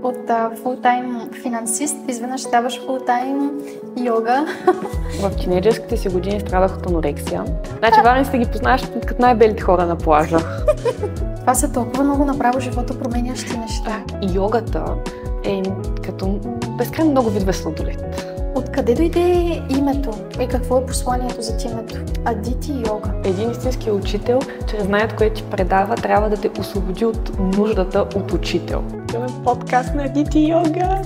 От фултайм финансист изведнъж ставаш фултайм йога. В тинейджърските си години страдах от анорексия. Значи Ваня си ги познаваш като най-белите хора на плажа. Това са толкова много направо живота променящи неща. И йогата е като безкрайно много видове сладолед. Откъде дойде името? И какво е посланието за името? Адити йога. Един истински учител, чрез знанието, което ти предава, трябва да те освободи от нуждата от учител. Това е подкаст на Адити йога.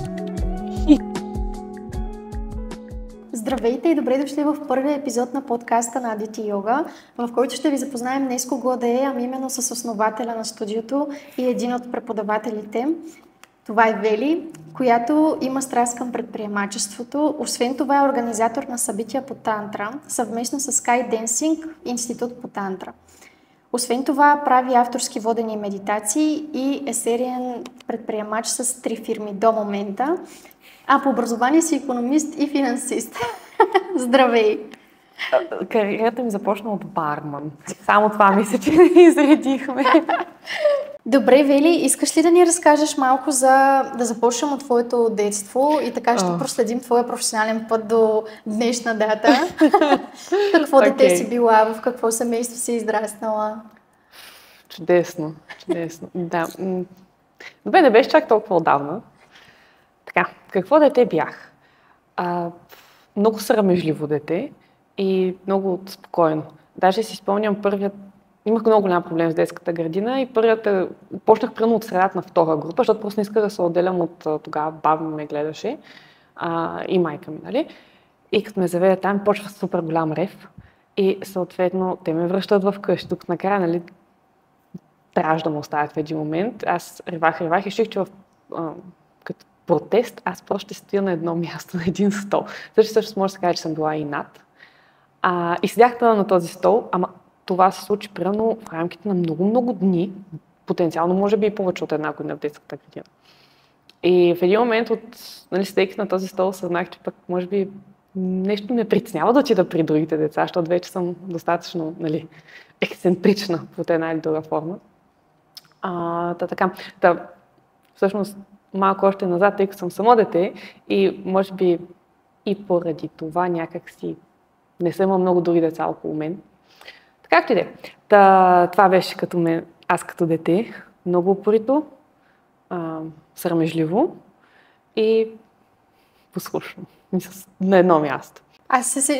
Здравейте и добре дошли в първия епизод на подкаста на Адити йога, в който ще ви запознаем не с кого да е, ами именно с основателя на студиото и един от преподавателите. Това е Вели, която има страст към предприемачеството. Освен това е организатор на събития по тантра, съвместно с Sky Институт по тантра. Освен това прави авторски водени медитации и е сериен предприемач с 3 фирми до момента, а по образование си икономист и финансист. Здравей! Кариерата ми започна от барман. Само това мисля, че не изредихме. Добре, Вели, искаш ли да ни разкажеш малко да започнем от твоето детство и така ще проследим твоя професионален път до днешна дата? Какво дете си била, в какво семейство си израснала? Чудесно. Да. Добре, не беше чак толкова отдавна. Така, какво дете бях? Много срамежливо дете и много спокойно. Даже си спомням имах много голям проблем с детската градина и почнах примерно от средата на втора група, защото просто не исках да се отделям от тогава. Баба ме гледаше и майка ми, нали? И като ме заведе там, почва супер голям рев и съответно те ме връщат в къщи. Тук накрая, нали, трябваше да ме оставят в един момент. Аз ревах и реших, че като протест аз просто ще стоя на едно място, на един стол. Също може да се каже, че съм била и над. И седях на този стол, ама това се случи примерно в рамките на много дни, потенциално може би и повече от една година в детската градина. И в един момент, седейки на този стол, съзнах, че пък може би нещо ме притеснява да отида при другите деца, защото вече съм достатъчно ексцентрична под една или друга форма. Всъщност малко още назад, тъй като съм само дете и може би и поради това някак си не съм имала много други деца около мен. Както и де. Това беше аз като дете, много упорито, срамежливо и послушно. На едно място.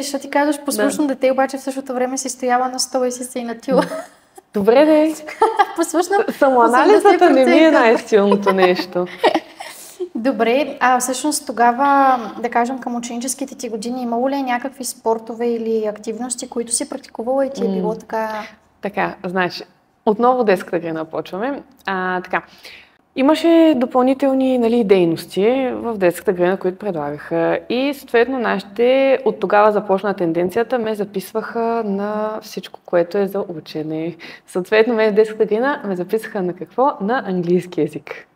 Ще ти кажеш послушно дете, обаче в същото време си стояла на стола и си се инатила. Добре, де. Послушно. Самоанализата не ми е най-силното нещо. Добре, всъщност тогава, да кажем, към ученическите ти години, имало ли някакви спортове или активности, които си практикувала и ти е било така? Така, значи, отново детската градина почваме. Имаше допълнителни дейности в детската градина, които предлагаха и съответно нашите от тогава започна тенденцията ме записваха на всичко, което е за учене. Съответно, в детската градина ме записаха на какво? На английски език.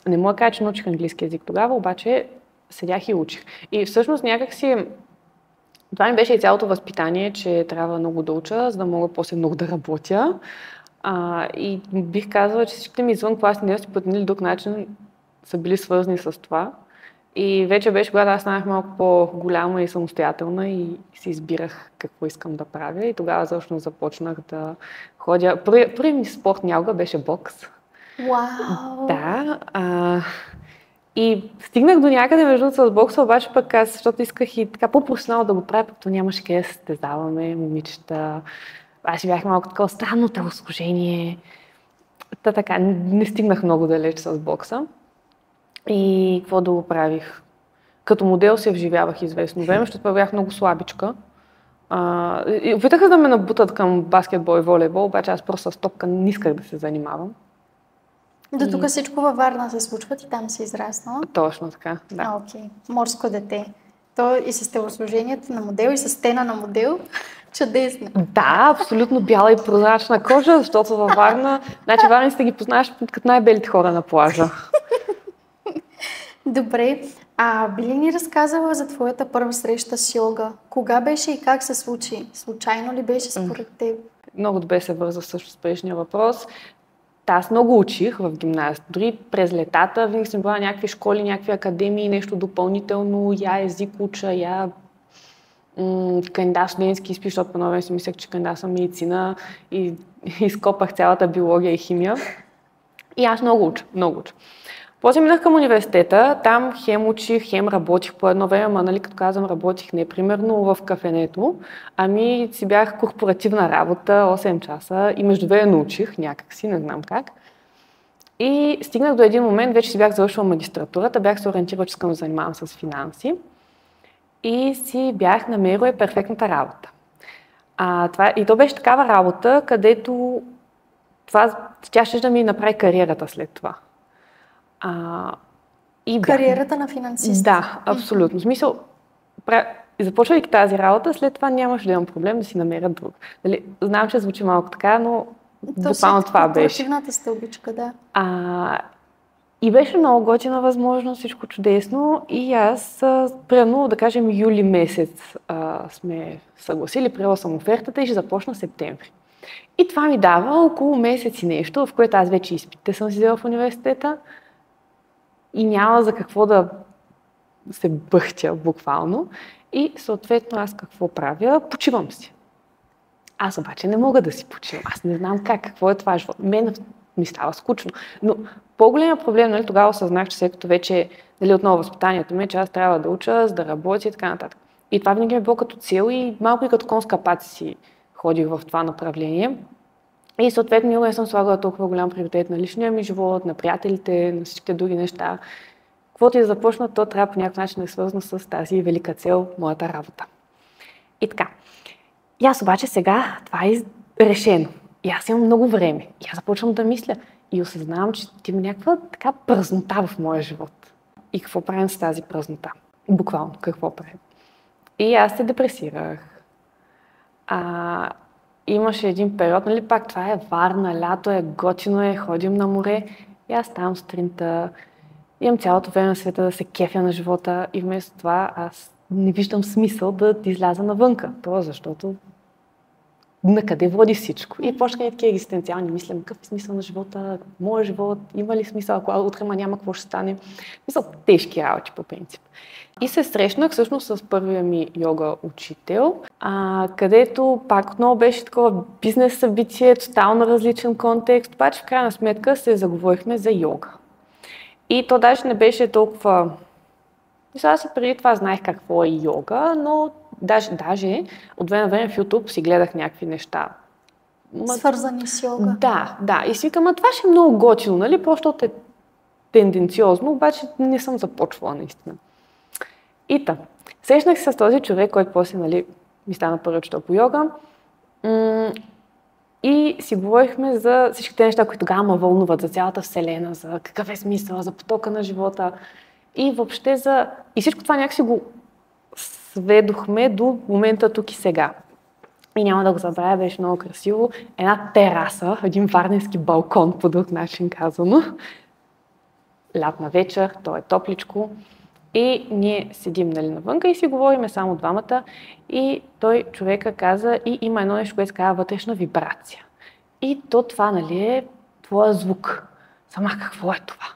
Не мога да кажа, че научих английски език тогава, обаче седях и учих. И всъщност някакси това ми беше и цялото възпитание, че трябва много да уча, за да мога после много да работя. И бих казала, че всичките ми извънкласни дейности по един или друг начин са били свързани с това. И вече беше, когато аз станах малко по-голяма и самостоятелна и си избирах какво искам да правя. И тогава всъщност започнах да ходя. Първият ми спорт някога беше бокс. Вау! Да. И стигнах до някъде между с бокса, обаче пък аз, защото исках и така по-професионално да го правя, пък то нямаше къде да се състезаваме, момичета. Аз си бях малко такова странно телосложение. Така, не стигнах много далеч с бокса. И какво да го правих? Като модел се вживявах известно време, защото бях много слабичка. И опитаха да ме набутат към баскетбол и волейбол, обаче аз просто с топка не исках да се занимавам. До тук всичко във Варна се случва и там си израснала? Точно така, да. Окей. Морско дете. То и с телосложението на модел, и с стена на модел. Чудесно. Да, абсолютно бяла и прозрачна кожа, защото във Варна, значи Варна си ги познаваш като най-белите хора на плажа. Добре. Би ли ни разказала за твоята първа среща с йога? Кога беше и как се случи? Случайно ли беше според теб? Много добре се върза също с предишния въпрос. аз много учих в гимназията. Дори през летата винаги съм била на някакви школи, някакви академии, нещо допълнително. Я език уча, я кандидат студентски изпит, защото по нове си мислех, че кандидат съм медицина и изкопах цялата биология и химия. И аз много уча, много уча. После минах към университета, там хем учих, хем работих по едно време, ама нали като казвам работих не примерно в кафенето, ами си бях корпоративна работа, 8 часа и междувременно учих някакси, не знам как. И стигнах до един момент, вече си бях завършила магистратурата, бях се ориентирала, че искам да занимавам с финанси и си бях намерила перфектната работа. И то беше такава работа, където тя ще да ми направи кариерата след това. Кариерата на финансист. Да, абсолютно. В смисъл, започвайки тази работа, след това нямаше да имам проблем да си намеря друг. Дали, знам, че звучи малко така, но буквално това беше. Корпоративната стълбичка, да. И беше много готина възможност, всичко чудесно. И аз, примерно, да кажем, юли месец сме съгласили, приела съм офертата и ще започна септември. И това ми дава около месец и нещо, в което аз вече изпитите съм си взела в университета и няма за какво да се бъхтя буквално. И съответно аз какво правя? Почивам си. Аз обаче не мога да си почивам. Аз не знам какво е това живот. Мен ми става скучно. Но по-големият проблем, нали, тогава осъзнах, че след като вече, нали, отново възпитанието ми, че аз трябва да уча, да работя и така нататък. И това винаги ми е било като цел и малко и като конска пати си ходих в това направление. И съответно никога не съм слагала толкова голям приоритет на личния ми живот, на приятелите, на всичките други неща. Каквото и да започна, то трябва по някакъв начин да е свързано с тази велика цел, моята работа. И така. И аз обаче сега това е решено. И аз имам много време. И аз започвам да мисля и осъзнавам, че има някаква така празнота в моя живот. И какво правим с тази празнота? Буквално, какво правим? И аз се депресирах. Имаше един период, нали, пак това е Варна, лято е, готино е, ходим на море. И аз ставам сутринта, имам цялото време на света да се кефя на живота и вместо това аз не виждам смисъл да изляза навънка. Това защото накъде води всичко. И почнаха такива екзистенциални мисли, какъв е смисъл на живота, моят живот, има ли смисъл, ако утре няма какво ще стане. Мисъл, тежки работи по принцип. И се срещнах всъщност с първия ми йога учител, където пак отново беше такова бизнес събитие, тотално различен контекст, обаче в крайна сметка се заговорихме за йога. И то даже не беше толкова... Аз преди това знаех какво е йога, но даже от време на време в YouTube си гледах някакви неща. Свързани с йога. Да. И си викам, това ще е много готино, нали? Просто е тенденциозно, обаче не съм започвала наистина. И та, срещнах се с този човек, който после, нали, ми стана първи учител по йога. И си говорихме за всичките неща, които тогава ме вълнуват, за цялата вселена, за какъв е смисъл, за потока на живота. И въобще И всичко това някакси го сведохме до момента тук и сега. И няма да го забравя, беше много красиво. Една тераса, един варненски балкон, по друг начин казано. Лятна вечер, то е топличко. И ние седим, нали, навънка и си говориме само двамата. И той, човека, каза, и има едно нещо, което се казва вътрешна вибрация. И това, нали, е твоя звук. Сама какво е това?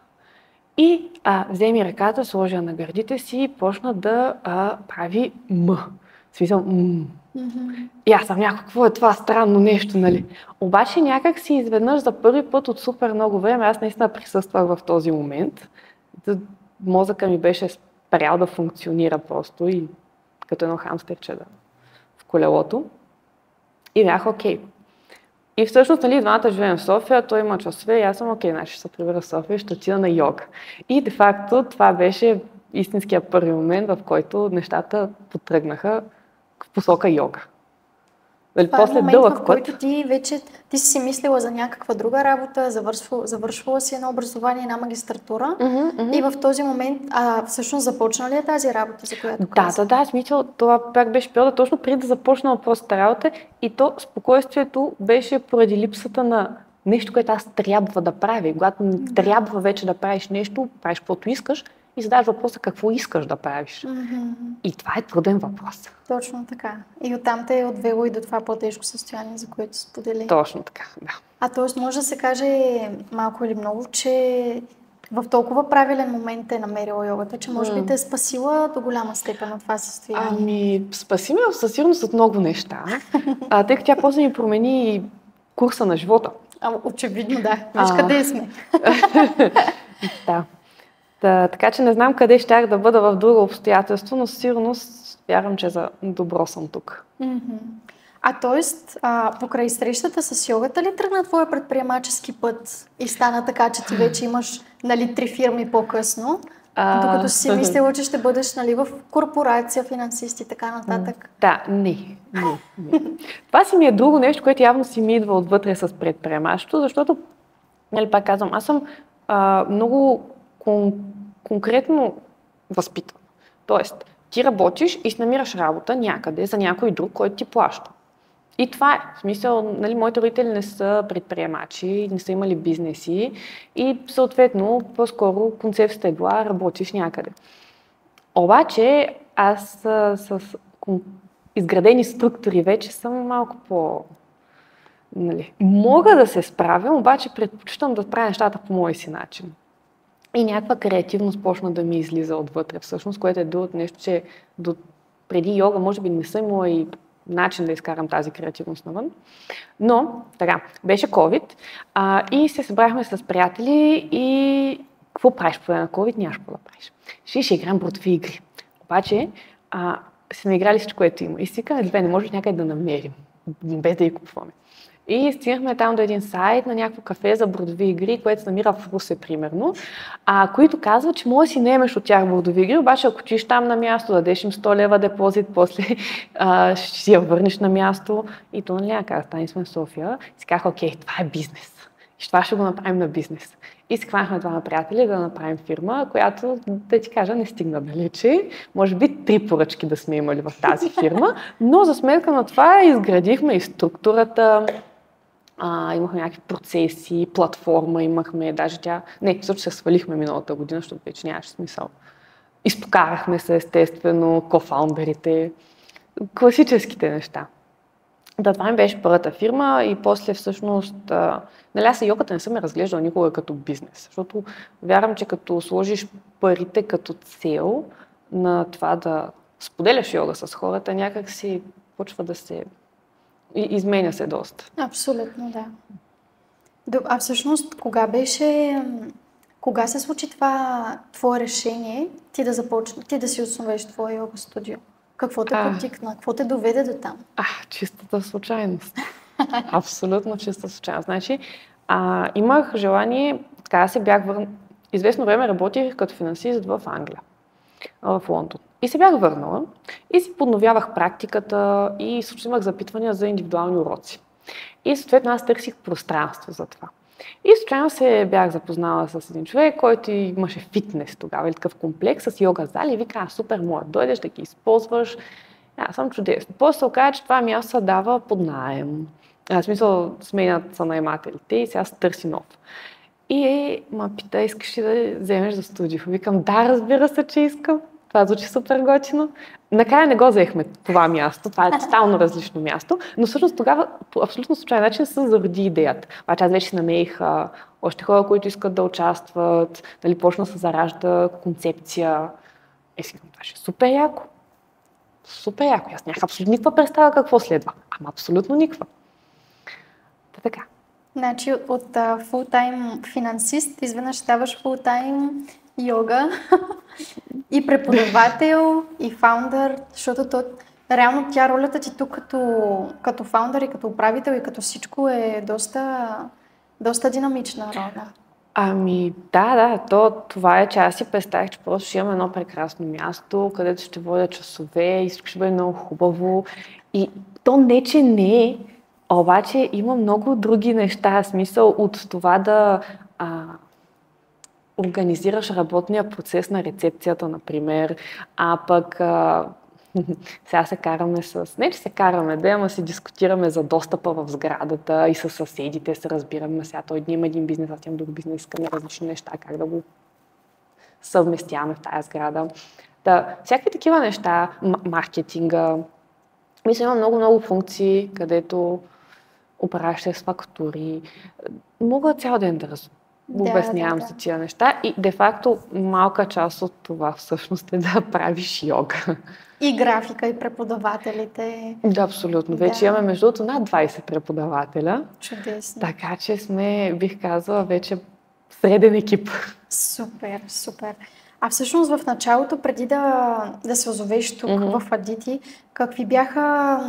И вземи ръката, сложи на гърдите си и почна да прави м. В смисъл И аз съм какво е това странно нещо, нали? Обаче някак си изведнъж за първи път от супер много време, аз наистина присъствах в този момент. Мозъка ми беше спрял да функционира просто и като едно хамстерче в колелото. И бях окей. И всъщност, нали, двамата живеем в София, той има часове и аз съм окей, значи ще се прибера в София и ще отида на йога. И де-факто това беше истинския първи момент, в който нещата потръгнаха в посока йога. Това е момент, в който ти си мислила за някаква друга работа, завършвала си едно образование, една магистратура и в този момент всъщност започна ли е тази работа, за която каза? Да, смисъл, това пак беше периода точно преди да започна въпросната работа и то спокойствието беше поради липсата на нещо, което аз трябва да правя. Когато трябва вече да правиш нещо, правиш каквото искаш и задаваш въпроса какво искаш да правиш. И това е труден въпрос. Точно така. И оттам те е отвело и до това по-тежко състояние, за което сподели. Точно така, да. т.е. може да се каже малко или много, че в толкова правилен момент е намерила йогата, че може би те е спасила до голяма степен от това състояние. Спаси ме със сигурност от много неща, тъй като тя после ми промени курса на живота. Очевидно, да. Виж къде сме. Да. Така че не знам къде щях да бъда в друго обстоятелство, но със сигурност вярвам, че за добро съм тук. т.е. покрай срещата с йогата ли тръгна твоя предприемачески път и стана така, че ти вече имаш 3 фирми по-късно, докато си мислила, че ще бъдеш в корпорация, финансист и така нататък? Да, не. Това си ми е друго нещо, което явно си ми идва отвътре с предприемачеството, защото, пак казвам, аз съм много конкретно възпитан. Тоест, ти работиш и си намираш работа някъде за някой друг, който ти плаща. И това е. В смисъл, моите родители не са предприемачи, не са имали бизнеси и съответно, по-скоро концепцията е била работиш някъде. Обаче, аз с изградени структури вече съм малко по... Мога да се справям, обаче предпочитам да правя нещата по мой си начин. И някаква креативност почна да ми излиза отвътре, всъщност, което е другото нещо, че преди йога може би не съм имала и начин да изкарам тази креативност навън. Но, така, беше COVID и се събрахме с приятели и какво правиш по време на COVID? Нямаш какво да правиш. Ще играем бордови игри. Обаче, сме играли всичко, което има. И си викаме, не може някъде да намерим, без да ги купуваме. И стигнахме там до един сайт на някакво кафе за бордови игри, което се намира в Русе, примерно, които казват, че може да си наемеш от тях бордови игри, обаче ако чиш там на място, дадеш им 100 лева депозит, после ще си я върнеш на място. И то как стани сме в София. И си казах, окей, това е бизнес. И това ще го направим на бизнес. И си хванахме това на приятели да направим фирма, която, да ти кажа, не стигна далече. Може би 3 поръчки да сме имали в тази фирма, но за сметка на това изградихме и структурата, имахме някакви процеси, платформа имахме, даже всъщност се свалихме миналата година, защото вече нямаше смисъл. Изпокарахме се, естествено, кофаундерите, класическите неща. Това ми беше първата фирма и после всъщност, аз йогата не съм я разглеждала никога като бизнес, защото вярвам, че като сложиш парите като цел на това да споделяш йога с хората, някак си почва да се... изменя се доста. Абсолютно, да. Всъщност, кога се случи това твое решение ти да си основеш твое йога студио? Какво те потикна? Какво те доведе до там? Чистата случайност. Абсолютно чиста случайност. Значи, имах желание, така се бях известно време работих като финансист в Англия, в Лондон. И се бях върнала и си подновявах практиката и имах запитвания за индивидуални уроци. И съответно аз търсих пространство за това. И случайно се бях запознала с един човек, който имаше фитнес тогава, или такъв комплекс с йога зали и вика, супер, може да дойдеш да ги използваш. Аз съм чудесно. После се оказа, че това място се дава под наем. В смисъл, сменят са наемателите и сега се търси нов. И ме пита, искаш ли да вземеш за студио? Викам, да, разбира се, че искам. Това звучи супер готино. Накрая не го взехме това място, това е тотално различно място, но всъщност тогава по абсолютно случайен начин се зароди идеята. Обаче аз вече намерих още хора, които искат да участват, почна да се заражда концепция. Си казвам, това ще е супер яко. Супер яко. Аз нямах абсолютно никаква представа какво следва. Ама абсолютно никаква. Така. Значи от фултайм финансист изведнъж ставаш фултайм йога и преподавател, и фаундър, защото реално тя ролята ти тук като фаундър и като управител и като всичко е доста динамична роля. Това е, че аз си представях, че просто ще имам едно прекрасно място, където ще водя часове и всичко ще бъде много хубаво. И то не, че не е, обаче има много други неща, смисъл от това да организираш работния процес на рецепцията, например, пък сега се караме не че се караме, ама си дискутираме за достъпа в сградата и с съседите се разбираме. Сега той има един бизнес, аз имам друг бизнес, искаме различни неща, как да го съвместяваме в тази сграда. Всякакви такива неща, маркетинга. Мисля, има много-много функции, където оправяш с фактури. Мога цял ден да обяснявам за тия неща и де-факто малка част от това всъщност е да правиш йога. И графика, и преподавателите. Да, абсолютно. Вече имаме между другото над 20 преподавателя. Чудесно. Така че сме, бих казала, вече среден екип. Супер, супер. А всъщност в началото, преди да се озовеш тук в Aditi, какви бяха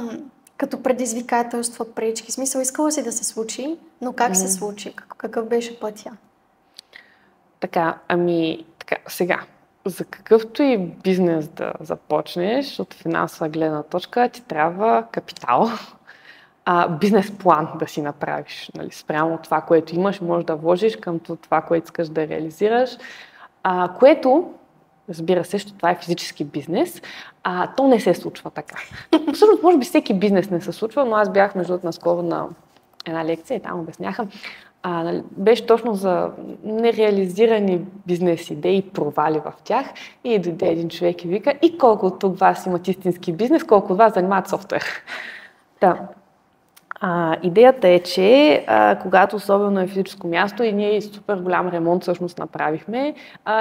като предизвикателство от пречки? Смисъл, искала си да се случи, но как се случи? Какъв беше пътя? Така, сега, за какъвто и бизнес да започнеш от финансова гледна точка, ти трябва капитал, бизнес план да си направиш. Нали, спрямо това, което имаш, можеш да вложиш към това, което искаш да реализираш, което, разбира се, защото това е физически бизнес, то не се случва така. Всъщност, може би всеки бизнес не се случва, но аз бях между другото наскоро на една лекция и там обясняха. Беше точно за нереализирани бизнес идеи, провали в тях и дойде един човек и вика: и колко от тук вас имат истински бизнес, колко от вас занимават софтуер. Да. Идеята е, че когато особено е физическо място и ние супер голям ремонт всъщност направихме,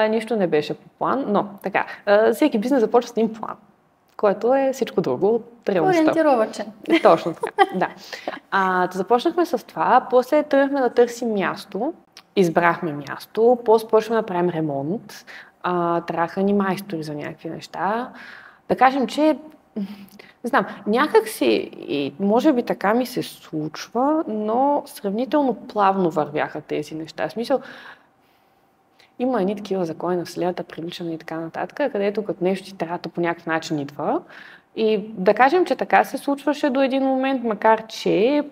нищо не беше по план, но така, всеки бизнес започва с един план, който е всичко друго от реалността. Ориентировачен. Точно така, да. Започнахме с това, после тръгнахме да търсим място, избрахме място, после почнахме да правим ремонт, трябваха ни майстори за някакви неща. Да кажем, че не знам, някак си, и може би така ми се случва, но сравнително плавно вървяха тези неща. В смисъл, има едни такива закони на Вселената, привличане и така нататък, където като нещо ти трябва по някакъв начин идва. И да кажем, че така се случваше до един момент, макар че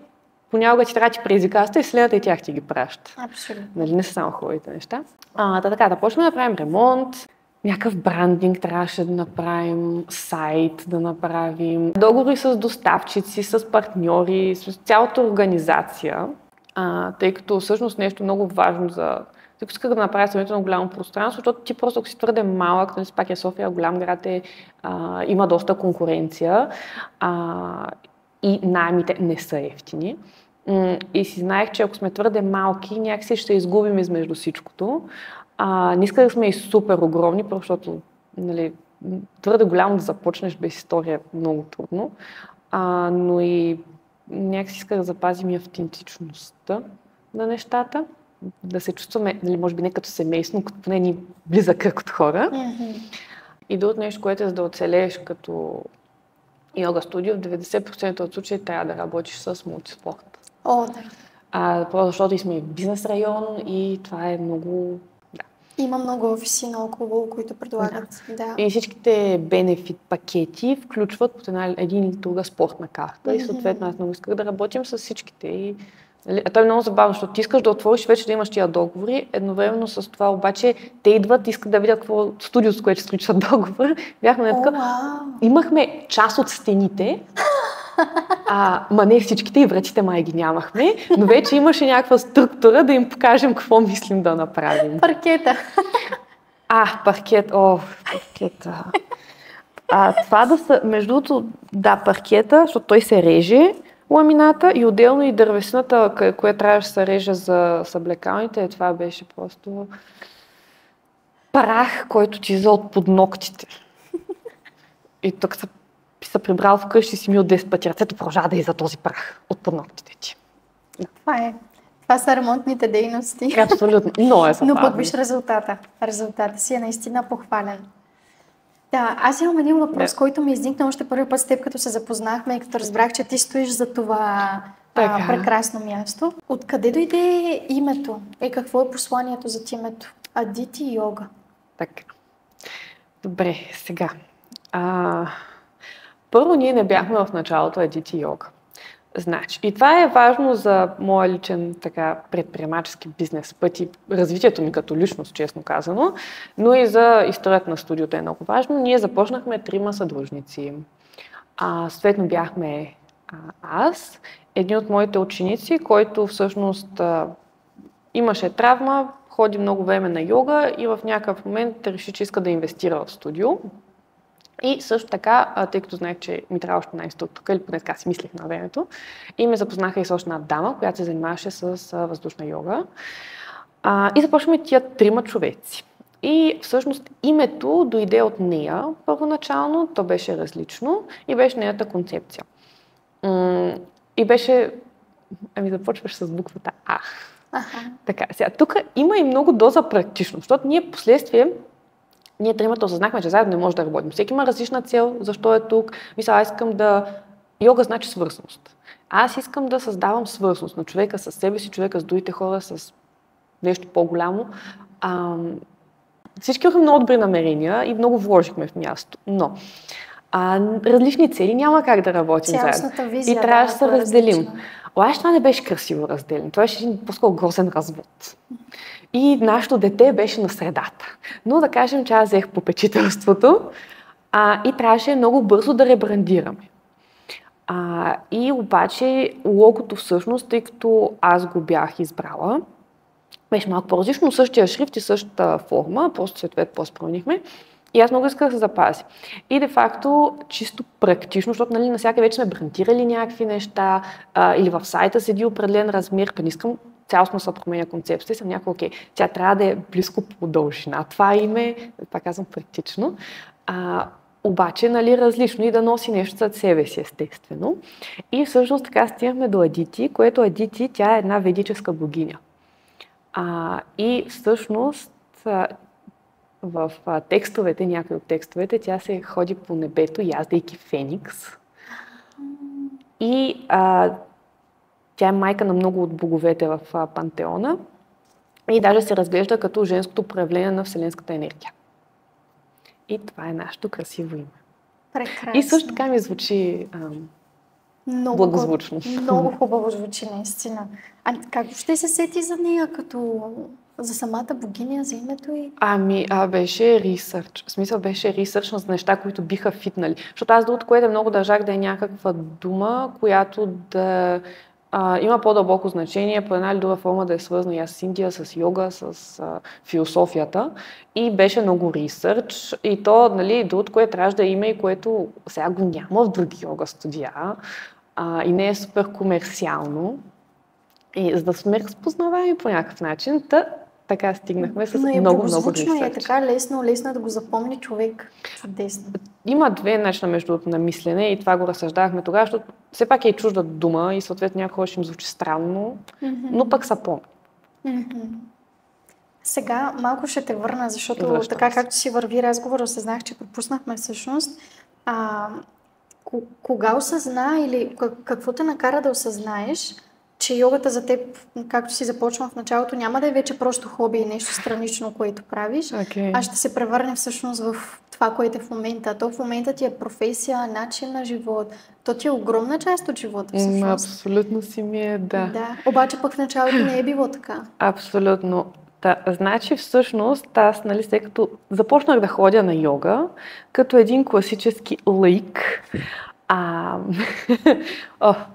понякога ти трябва да ти предизвикателства и Вселената и тях ти ги праща. Абсолютно. Нали, не са само хубавите неща. Да почваме да правим ремонт. Някакъв брандинг трябваше да направим, сайт да направим, договори с доставчици, с партньори, с цялата организация, тъй като всъщност нещо много важно тъй като исках да направя сравнително голямо пространство, защото ти просто ако си твърде малък, нали, пак е София, голям град има доста конкуренция и наемите не са ефтини. И си знаех, че ако сме твърде малки, някакси ще изгубим измежду всичкото. Не исках да сме и супер огромни, защото нали, твърде голямо да започнеш без история е много трудно, но и някакси исках да запазим и автентичността на нещата, да се чувстваме, нали, може би не като семейство, но като поне ни близък кръг от хора. И другото нещо, което е за да оцелееш като йога студио, в 90% от случаи трябва да работиш с мултиспорт. Просто защото сме в бизнес район и това е много... Има много офиси наоколо, които предлагат. Да. И всичките бенефит пакети включват под един или друга спортна карта. И съответно аз много исках да работим с всичките. То е много забавно, защото ти искаш да отвориш вече да имаш тия договори. Едновременно с това обаче те идват, искат да видят какво студио, с което сключват договор. Бяхме на така. Имахме част от стените, ма не всичките и вратите май ги нямахме, но вече имаше някаква структура да им покажем какво мислим да направим. Паркета. Паркета. Това да са, между другото, паркета, защото той се реже, ламината и отделно и дървесината, която трябваше да се реже за съблекалните, това беше просто прах, който ти излезе от под ногтите. И тук се прибрал вкъщи и си мил 10 пъти ръцето, продължава да за този прах от под ногтите ти. Това са ремонтните дейности. Абсолютно, много е забавно. Но пък виж резултата. Резултатът си е наистина похвален. Да, аз имам един въпрос, който ми изникна още първи път с теб, като се запознахме и като разбрах, че ти стоиш за това прекрасно място. Откъде дойде името? Какво е посланието за името? Aditi Yoga. Така. Добре, сега. Първо, ние не бяхме в началото Aditi Yoga. Значи, и това е важно за моя личен предприемачески бизнес път и развитието ми като личност, честно казано, но и за историята на студиото е много важно. Ние започнахме 3 съдружници. Съответно бяхме аз, един от моите ученици, който всъщност имаше травма, ходи много време на йога и в някакъв момент реши, че иска да инвестира в студио. И също така, тъй като знаех, че ми трябва още една инструкторка, или поне така си мислех на времето, и ме запознаха и с още една дама, която се занимаваше с въздушна йога. И започваме тия трима човеци. И всъщност името дойде от нея първоначално, то беше различно и беше нейната концепция. И беше, започваш с буквата А. Така, сега, тук има и много доза практично, защото ние последствие, ние тримата осъзнахме, че заедно не може да работим. Всеки има различна цел, защо е тук. Мисля, аз искам да... Йога значи свързаност. Аз искам да създавам свързаност на човека с себе си, човека с другите хора, с нещо по-голямо. Всички имаха много добри намерения и много вложихме в място. Но различни цели няма как да работим заедно. Визия, и трябва да се разделим. Обаче това не беше красиво разделен. Това беше един по-скоро грозен развод. И нашето дете беше на средата. Но да кажем, че аз взех попечителството и трябваше много бързо да ребрандираме. И обаче логото всъщност, тъй като аз го бях избрала, беше малко по-различно, същия шрифт и същата форма, просто цветовете по-спроменихме. И аз много исках да се запази. И де-факто, чисто практично, защото навсякъде вече сме брандирали някакви неща, или в сайта седи определен размер, не искам цялостно се променя концепцията и съм някакво, тя трябва да е близко по дължина. Това име, пак казвам практично, обаче различно и да носи нещо зад себе си, естествено. И всъщност така стигнахме до Адити, което Адити, тя е една ведическа богиня. И всъщност в текстовете, някои от текстовете, тя се ходи по небето, яздейки феникс. И тя е майка на много от боговете в пантеона и даже се разглежда като женското проявление на вселенската енергия. И това е нашето красиво име. Прекрасно. И също така ми звучи благозвучно. Много хубаво звучи, наистина. Как ще се сети за нея, като за самата богиня, за името й? Беше ресърч. В смисъл беше ресърч на неща, които биха фитнали. Защото аз другото, което много държах да е някаква дума, която да има по-дълбоко значение, по една или друга форма да е свързана и с Индия, с йога, с философията. И беше много ресърч. И то, другото, което трябваше да има и което сега го няма в други йога студия. И не е супер комерциално. И за да сме разпознаваеми по някакъв начин, така стигнахме с много ресърч. Но е така лесно да го запомни човек. Чудесно. Има две начина между на мислене и това го разсъждавахме тогава, защото все пак е чужда дума и съответно някой хора ще им звучи странно, но пък са помни. Сега малко ще те върна, защото така както си върви разговор, осъзнах, че пропуснахме всъщност. Кога осъзна или какво те накара да осъзнаеш, че йогата за теб, както си започна в началото, няма да е вече просто хоби и нещо странично, което правиш, а ще се превърне всъщност в това, което е в момента. То в момента ти е професия, начин на живот. То ти е огромна част от живота всъщност. Абсолютно си ми е, да. Обаче пък в началото не е било така. Абсолютно. Значи всъщност аз, след като започнах да ходя на йога, като един класически лаик,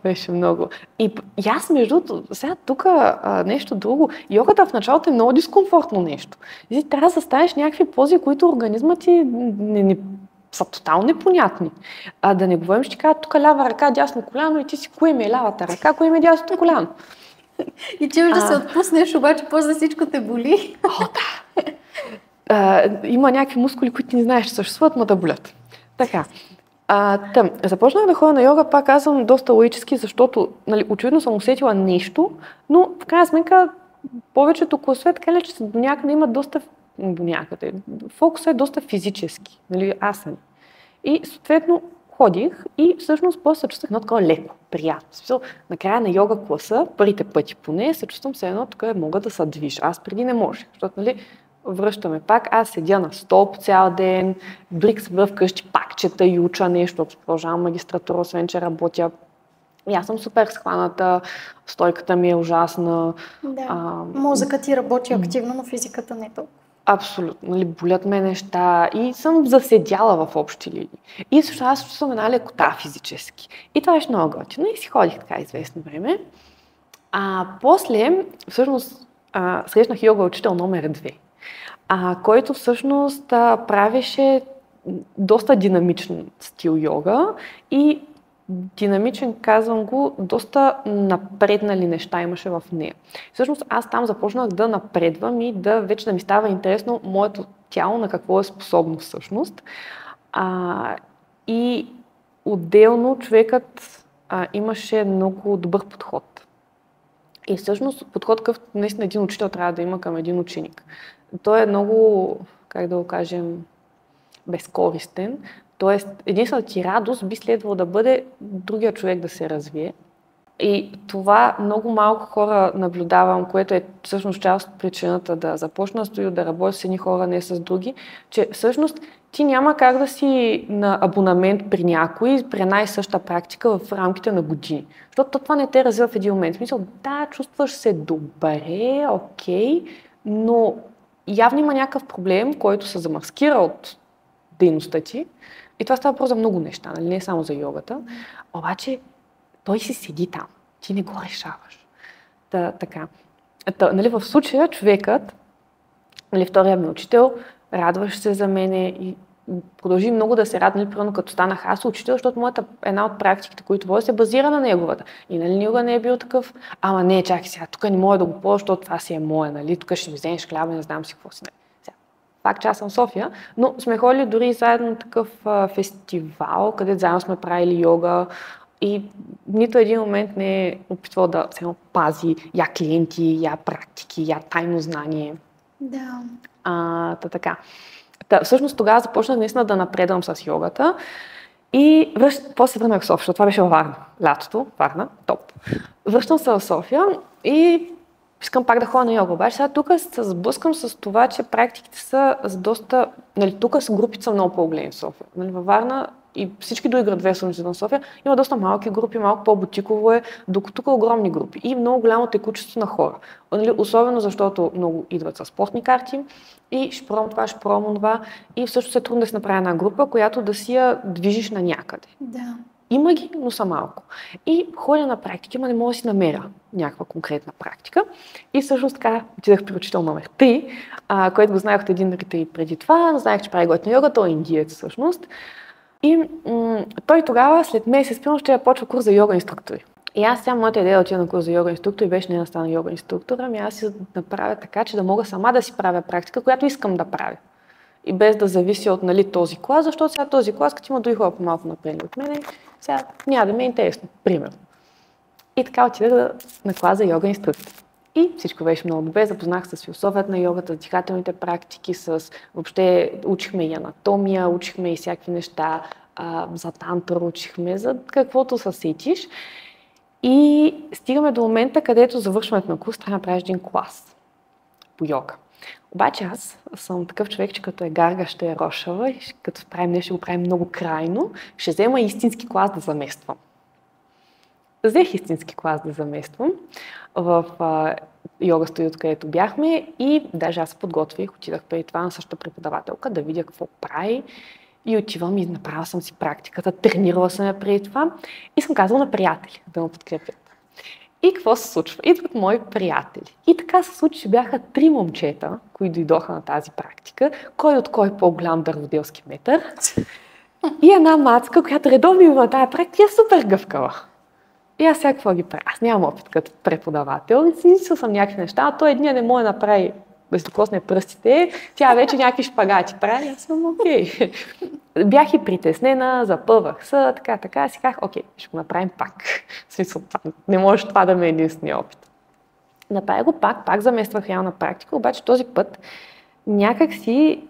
беше много. И аз, между другото, сега тук нещо друго. Йогата в началото е много дискомфортно нещо. И трябва да застанеш някакви пози, които организмът ти са тотално непонятни. Да не говорим, ще кажа тук лява ръка, дясно коляно и ти си кое ми е лявата ръка, кое ми е дясното коляно. И че да се отпуснеш, обаче после всичко те боли. Има някакви мускули, които не знаеш, че съществуват, но да болят. Така. Започнах да ходя на йога, пак казвам доста логически, защото очевидно съм усетила нещо, но в крайна сметка повечето класове така ли, че до някъде имат доста фокусът е доста физически, асани. И съответно ходих и всъщност после се чувствах едно такова леко, приятно. Накрая на йога класа, първите пъти поне, се чувствам все едно, тук мога да се движа. Аз преди не можех, защото връщаме пак, аз седя на стол цял ден, дори се вкъщи пак чета и уча нещо, продължавам магистратура, освен че работя. И аз съм супер схваната, стойката ми е ужасна. Мозъкът ти работи активно, но физиката не е толкова. Абсолютно, болят ме неща и съм заседяла в общи линии. И също аз чувствам една лекота физически. И това беше много готино и си ходих така известно време. После, всъщност, срещнах йога учител номер 2. Който всъщност правеше доста динамичен стил йога и динамичен, казвам го, доста напреднали неща имаше в нея. Всъщност аз там започнах да напредвам и вече да ми става интересно моето тяло на какво е способно всъщност. И отделно човекът имаше много добър подход. И всъщност подход, какъвто наистина един учител трябва да има към един ученик. Той е много, как да го кажем, безкористен. Тоест, единствената ти радост би следвало да бъде другия човек да се развие. И това много малко хора наблюдавам, което е всъщност част от причината да започна студио, да работя с едни хора, не с други, че всъщност ти няма как да си на абонамент при някой, при една и съща практика в рамките на години. Защото това не те развива в един момент. В смисъл, да, чувстваш се добре, окей, но явно има някакъв проблем, който се замаскира от дейността ти. И това става просто за много неща, нали? Не само за йогата. Обаче той си седи там. Ти не го решаваш. Така. Нали, в случая човекът, нали, втория ми учител, радваше се за мене и продължи много да се радва, нали, примерно като станах аз учител, защото една от практиките, които водя, се базира на неговата. И нали никога не е бил такъв, ама не, чакай сега, тук не мога да го ползвам, защото това си е мое, нали, тук ще ми вземеш хляба, не знам си какво си. Пак, че аз съм в София, но сме ходили дори заедно на такъв фестивал, където заедно сме правили йога и нито един момент не е опитвал да се пази я клиенти, я практики, я тайно знание. Да. Така. Всъщност тогава започнах наистина да напредвам с йогата и после се върнах в София, защото това беше във Варна. Лятото, Варна, топ. Връщам се в София и искам пак да ходя на йога. Обаче сега тук се сблъскам с това, че практиките са с доста... Нали, тук с групите са много по-големи в София. Нали, във Варна и всички други градове в София има доста малки групи, малко по-бутиково е, докато тук огромни групи и много голямо текучество на хора. Нали, особено защото много идват с спортни карти и ще пробвам това и всъщност е трудно да се направи една група, която да си я движиш на някъде. Да. Има ги, но са малко. И ходя на практики, ама не мога да си намеря някаква конкретна практика. И всъщност така отидах при учител номер 3, който го знаех от един ретрит преди това. Знаех, че прави готина йога, той е индиец всъщност. И той тогава, след месец, примерно, ще почва курс за йога инструктори. И аз сега моята идея да отида на курс за йога инструктор и беше не да стана йога инструктор, ами аз си направя така, че да мога сама да си правя практика, която искам да правя. И без да зависи от, нали, този клас, защото сега този клас, като има други хора по-малко напредни от мен, сега няма да ми е интересно, примерно. И така отидах на клас за йога инструктор. И всичко беше много добре, запознах с философията на йогата, с дихателните практики, въобще учихме и анатомия, учихме и всякакви неща, за тантър учихме, за каквото се сетиш. И стигаме до момента, където завършването на курс трябва да направиш един клас по йога. Обаче аз съм такъв човек, че като е гарга, ще е рошава и като правим нещо, го правим много крайно, ще взема истински клас да замествам. Взех истински клас да замествам в йога студиото, където бяхме и даже аз се подготвих, отидах преди това на същата преподавателка да видя какво прави и отивам и направила съм си практиката, тренирала съм я преди това и съм казала на приятели да ме подкрепят. И какво се случва? Идват мои приятели. И така се случи, че бяха 3 момчета, които дойдоха на тази практика, кой от кой по-голям дърводелски метър и една мацка, която редовно има на тази практика, е супер гъвкава. И аз сега какво ги правя? Аз нямам опит като преподавател, измислил съм някакви неща, а той едния не може да направи да си докосне пръстите, тя вече някакви шпагати прави, аз съм окей. Бях и притеснена, запъвах се, така, си казах, окей, ще го направим пак. В смисъл, не може това да ме е единствения опит. Направя го пак замествах реална практика, обаче този път някак си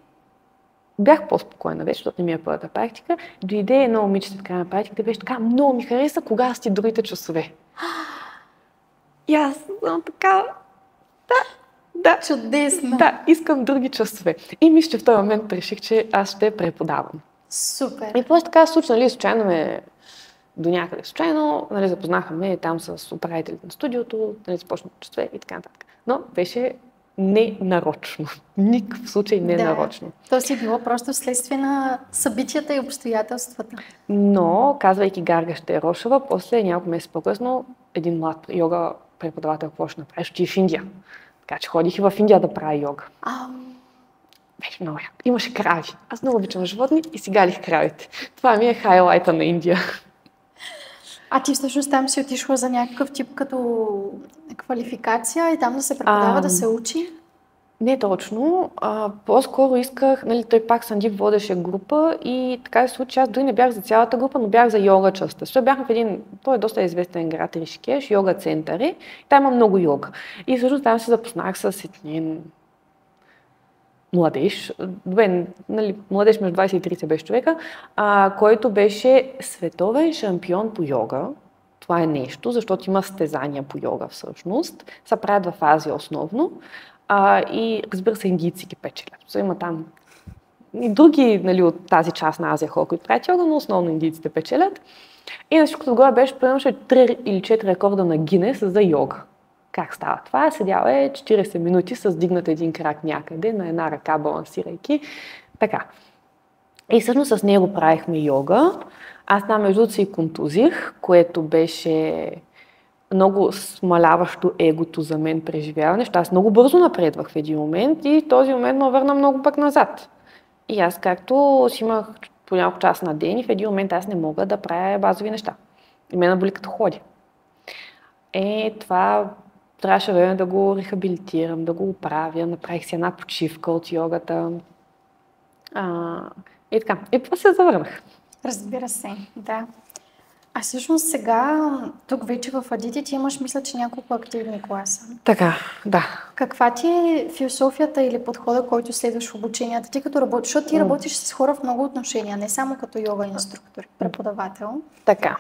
бях по-спокойна вече, защото не ми е първата практика. Дойде едно момиче така на практиката, беше така, много ми хареса, кога сте другите часове. И аз съм така, да. Чудесно. Да, искам други часове. И мисля, че в този момент реших, че аз ще преподавам. Супер. И просто така се случи, нали, случайно до някъде случайно, нали, запознахме там с управителите на студиото, нали, започнах часове и така нататък. Но беше ненарочно. Никакъв случай ненарочно. Да, то си било просто следствие на събитията и обстоятелствата. Но, казвайки Гарга Щерошева, после няколко месеца по-късно един млад йога преподавател какво ще направиш, отиде в Индия. Така че ходих и в Индия да правя йога. Беше много яко. Имаше крави. Аз много обичам животни и си галих кравите. Това ми е хайлайта на Индия. А ти всъщност там си отишла за някакъв тип като квалификация и там да се преподава, да се учи? Не точно. По-скоро исках, нали, той пак Сандип водеше група и така се случи, аз дори не бях за цялата група, но бях за йога частта. Защото бяхме в един, той е доста известен град Ришикеш, йога център и там има много йога. И всъщност там се запознах с един младеж, нали, младеж между 20 и 30 беше човека, който беше световен шампион по йога. Това е нещо, защото има състезания по йога всъщност. Се правят в Азия основно. И разбира се, индийци ги печелят. Има там и други, нали, от тази част на Азия хора, които правят йога, но основно индийците печелят. И на всичкото отгоре беше примерно 3 или 4 рекорда на Гинес за йога. Как става това? Седяла е 40 минути с дигнат един крак някъде, на една ръка балансирайки. Така. И всъщност с него правихме йога. Аз там между другото се и контузих, което беше много смаляващо егото за мен преживяване. Аз много бързо напредвах в един момент и този момент ме върна много пък назад. И аз както си имах по няколко часа на ден и в един момент аз не мога да правя базови неща. И мен боли като ходи. Това трябваше време да го рехабилитирам, да го оправя. Направих си една почивка от йогата. И така. И после се завърнах. Разбира се, да. А всъщност сега, тук вече в Адити ти имаш, мисля, че няколко активни класа. Така, да. Каква ти е философията или подхода, който следваш в обученията? Ти като работиш, защото ти работиш с хора в много отношения, не само като йога инструктор, преподавател. Така.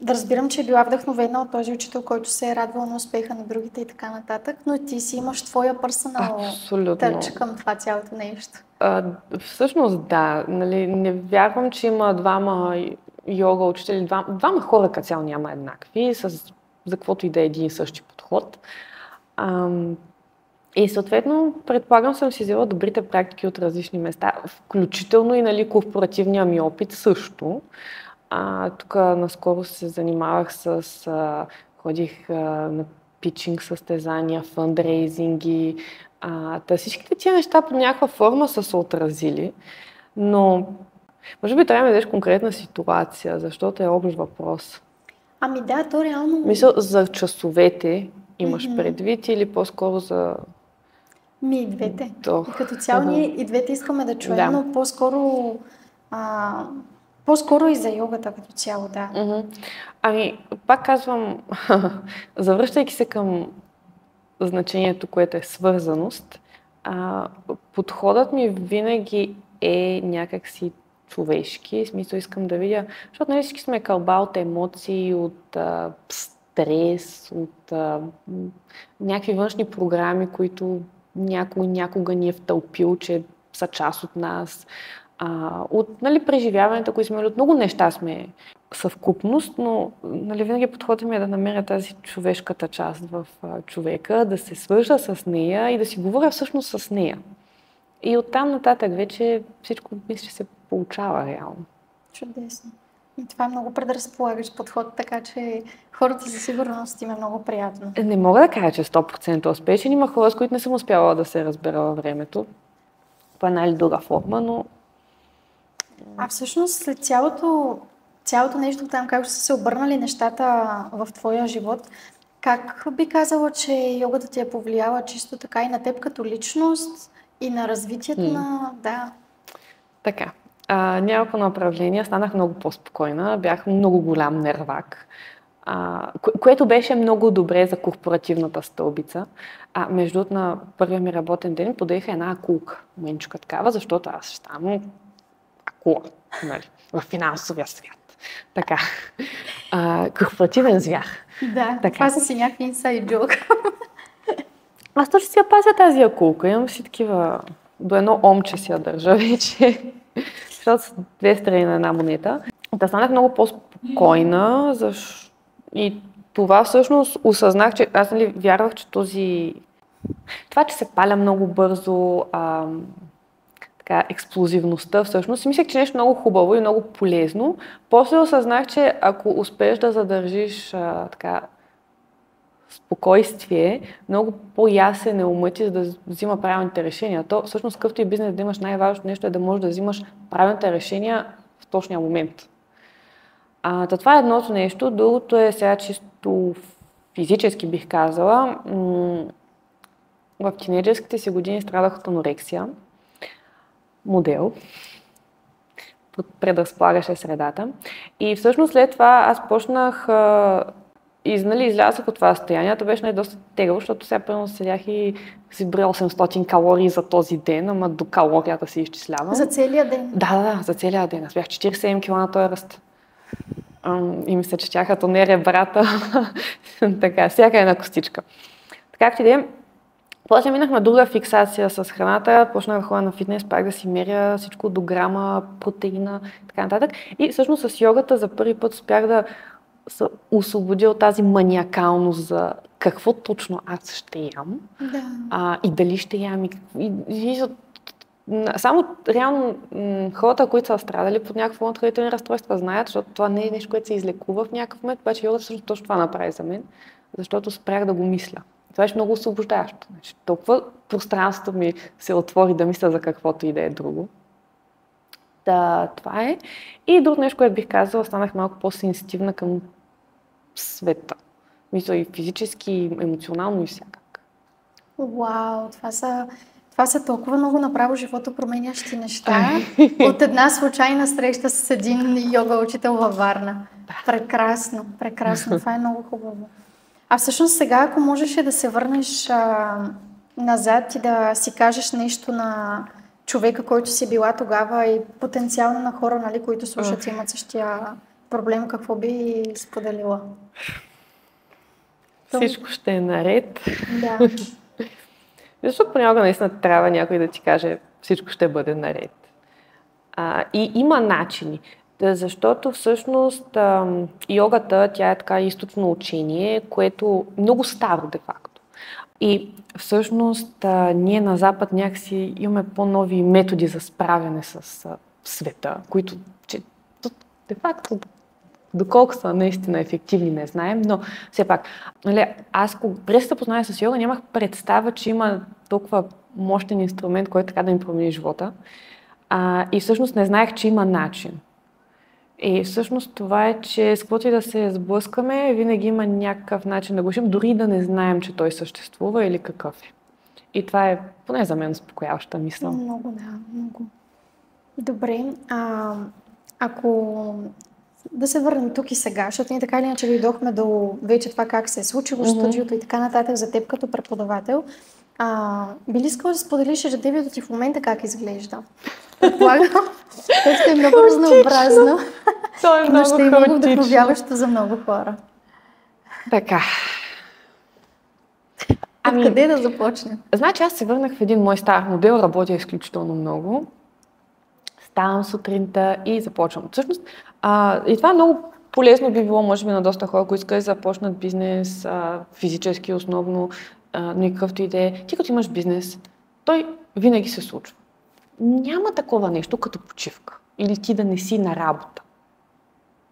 Да разбирам, че е била вдъхновена от този учител, който се е радвал на успеха на другите и така нататък, но ти си имаш твоя персонал тъч към това цялото нещо. Всъщност да, нали, не вярвам, че има двама йога учители, двама хора като цяло няма еднакви, за каквото и да е един и същи подход. И съответно, предполагам, съм си взела добрите практики от различни места, включително и, нали, корпоративния ми опит също. Тук наскоро се занимавах ходих на питчинг състезания, фандрейзинги. Всичките тия неща по някаква форма са се отразили, но може би трябва да дадеш конкретна ситуация, защото е общ въпрос. Ами да, то реално... Мисля, за часовете имаш предвид или по-скоро за... И двете. Като цяло ние и двете искаме да чуем, но по-скоро и за йогата като цяло, да. Ами, пак казвам, завръщайки се към значението, което е свързаност, подходът ми винаги е някакси човешки. В смисъл искам да видя, защото нали всички сме кълба от емоции, от стрес, от някакви външни програми, които някой някога ни е втълпил, че са част от нас. От нали, преживяването, които сме от много неща сме съвкупност, но нали, винаги подходът ми е да намеря тази човешката част в човека, да се свържа с нея и да си говоря всъщност с нея. И оттам нататък вече всичко мисля, че се получава реално. Чудесно. И това е много предразполагащ подход, така че хората за сигурност им е много приятно. Не мога да кажа, че 100% успешен. Има хора, с които не съм успяла да се разбера във времето. По една или друга форма, но... Всъщност след цялото нещо там, как са се обърнали нещата в твоя живот, как би казала, че йогата ти е повлияла чисто така и на теб като личност и на развитието на... Да. Така. Няколко направления. Станах много по-спокойна. Бях много голям нервак. Което беше много добре за корпоративната стълбица. Между другото, на първия ми работен ден подеха една акулка, менчука такава, защото аз ще ставам акула, нали, в финансовия свят. Така. Корпоративен звяр. Да, така. Това са си някакви инсайд джок. Аз точно си я пазя тази акулка. Имам си такива... До едно омче си я държа вече. Защото са две страни на една монета. Та станах много по-спокойна и това всъщност осъзнах, че аз нали, вярвах, че това, че се паля много бързо, така, експлозивността всъщност, мислех, че нещо много хубаво и много полезно. После осъзнах, че ако успееш да задържиш така спокойствие, много по-ясен е умът ти, за да взима правилните решения. То всъщност какъвто и бизнес да имаш, най-важното нещо е да можеш да взимаш правилните решения в точния момент. Това е едното нещо. Другото е сега чисто физически бих казала. В тинейджерските си години страдах от анорексия. Модел. Предразполагаше средата. И всъщност след това аз почнах излязах от това състояние. Това беше доста тегаво, защото сега пълно седях и си броя 800 калории за този ден, ама до калорията си изчислявам. За целия ден? Да, за целия ден. Аз бях 47 кг на този ръст. И мисля, че тяха то не ребрата. Така, всяка една костичка. Така както и да е. После минах на друга фиксация с храната, почнах да ходя на фитнес, пак да си меря всичко до грама, протеина и така нататък. И всъщност с йогата за първи път успях да се освободя от тази маниакалност за какво точно аз ще ям. Да. И дали ще ям. Само реално хората, които са страдали под някакво отравителни разстройства, знаят, защото това не е нещо, което се излекува в някакъв момент, обаче йогата всъщност точно това направи за мен, защото спрях да го мисля. Това беше много освобождащо. Толкова пространството ми се отвори да мисля за каквото и да е друго. Това е. И друго нещо, което бих казала, станах малко по-сенситивна към света. Мисля и физически, и емоционално, и всякак. Вау, това са толкова много направо живото променящи неща. От една случайна среща с един йога учител във Варна. Прекрасно, прекрасно. Това е много хубаво. А всъщност сега, ако можеше да се върнеш назад и да си кажеш нещо на човека, който си била тогава и потенциално на хора, нали, които слушат и имат същия проблем, какво би споделила? Всичко ще е наред. Да. Защото понякога наистина трябва някой да ти каже всичко ще бъде наред. И има начини. Защото всъщност йогата, тя е така източно учение, което е много старо де-факто. И всъщност ние на Запад някакси имаме по-нови методи за справяне с света, които де-факто доколко са наистина ефективни, не знаем, но все пак, аз преди да се позная с йога, нямах представа, че има толкова мощен инструмент, който така да ми промени живота. И всъщност не знаех, че има начин. И всъщност това е, че с каквото и да се сблъскаме, винаги има някакъв начин да го решим, дори да не знаем, че той съществува или какъв е. И това е, поне за мен, успокояваща мисъл. Много, да, много. Добре, ако да се върнем тук и сега, защото ние така или иначе дойдохме до вече това как се е случило студиото и така нататък за теб като преподавател. Би ли искала да споделиш ежедневието ти в момента как изглежда? Предполагам, то ще е много разнообразно. То е много ще е много вдъхновяващо за много хора. Така. Откъде да започнем? Значи аз се върнах в един мой стар модел, работя изключително много. Ставам сутринта и започвам. Всъщност, и това е много полезно би било, може би, на доста хора, които искат да започнат бизнес, физически основно, никакъвто и да е. Ти като имаш бизнес, той винаги се случва. Няма такова нещо като почивка. Или ти да не си на работа.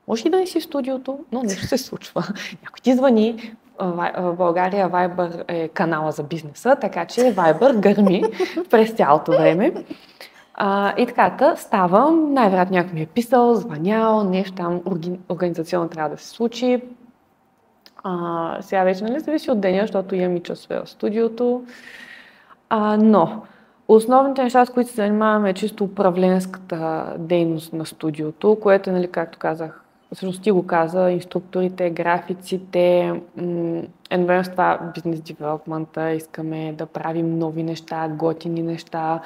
Може и да не си в студиото, но нещо се случва. Някой ти звъни. В България Viber е канала за бизнеса, така че Viber гърми през цялото време. И така, ставам, най-вероятно някой ми е писал, звънял, нещо там организационно трябва да се случи. Сега вече зависи от деня, защото имам и часове в студиото. Но основните неща, с които се занимаваме, е чисто управленската дейност на студиото, което е, както казах, всъщност ти го каза, инструкторите, графиците, едновременно с това бизнес девелопмента, искаме да правим нови неща, готини неща.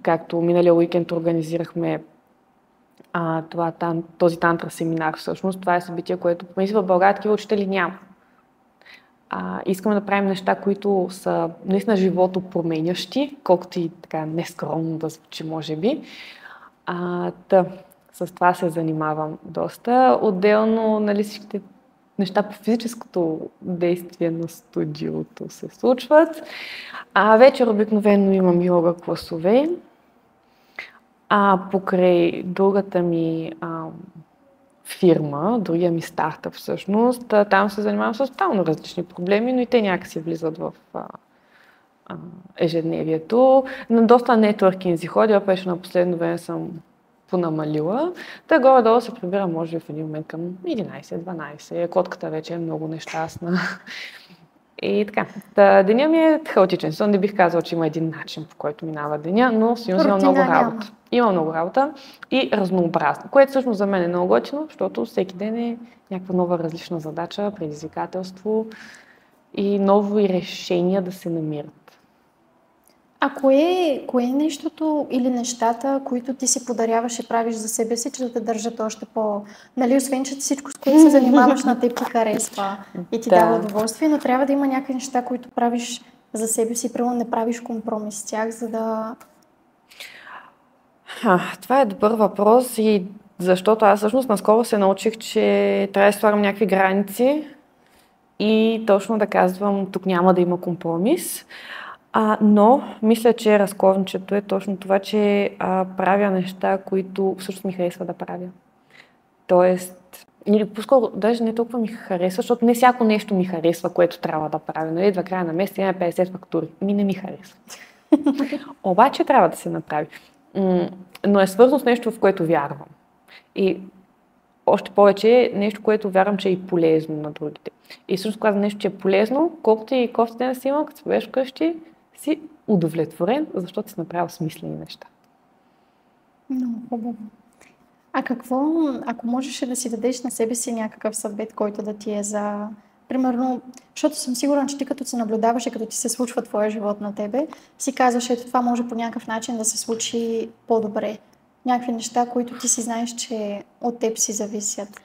Както миналия уикенд организирахме този тантра семинар, всъщност това е събитие, което в България такива учители няма. Искаме да правим неща, които са наистина живото променящи, колкото и така нескромно да звучи, може би. С това се занимавам доста. Отделно, всичките неща по физическото действие на студиото се случват. Вечер обикновено имам йога класове. Покрай другата ми фирма, другия ми стартъп всъщност. Там се занимавам с тотално различни проблеми, но и те някакси влизат в ежедневието. На доста нетворкинзи ходя, беше на последно време съм понамалила. Та горе-долу се прибира, може би в един момент към 11-12. Котката вече е много нещастна. И така. Деня ми е хаотичен. Не бих казала, че има един начин, по който минава деня, но всъщност има много работа. Има много работа и разнообразно, което всъщност за мен е много готино, защото всеки ден е някаква нова различна задача, предизвикателство и нови решения да се намират. А кое е нещото или нещата, които ти си подаряваш и правиш за себе си, че да те държат още по... Нали, освен, че всичко, с което се занимаваш на теб ти харесва и ти дава удоволствие, но трябва да има някакви неща, които правиш за себе си, примерно не правиш компромис с тях, за да... Това е добър въпрос и защото аз всъщност наскоро се научих, че трябва да слагам някакви граници и точно да казвам, тук няма да има компромис. Но мисля, че разковничето е точно това, че правя неща, които всъщност ми харесва да правя. Тоест, или по-скоро даже не толкова ми харесва, защото не всяко нещо ми харесва, което трябва да правя. Нали, идва края на месеца, имаме 50 фактури. Не ми харесва. Обаче трябва да се направи. Но е свързано с нещо, в което вярвам. И още повече нещо, което вярвам, че е и полезно на другите. И всъщност казвам нещо, че е полезно, колкото и кофти ден си имал, като се беше вкъщи, си удовлетворен, защото си направил смислени неща. Много хубаво. А какво, ако можеш да си дадеш на себе си някакъв съвет, който да ти е за... Примерно, защото съм сигурна, че ти като се наблюдаваш и като ти се случва твоя живот на тебе, си казваш, ето това може по някакъв начин да се случи по-добре. Някакви неща, които ти си знаеш, че от теб си зависят.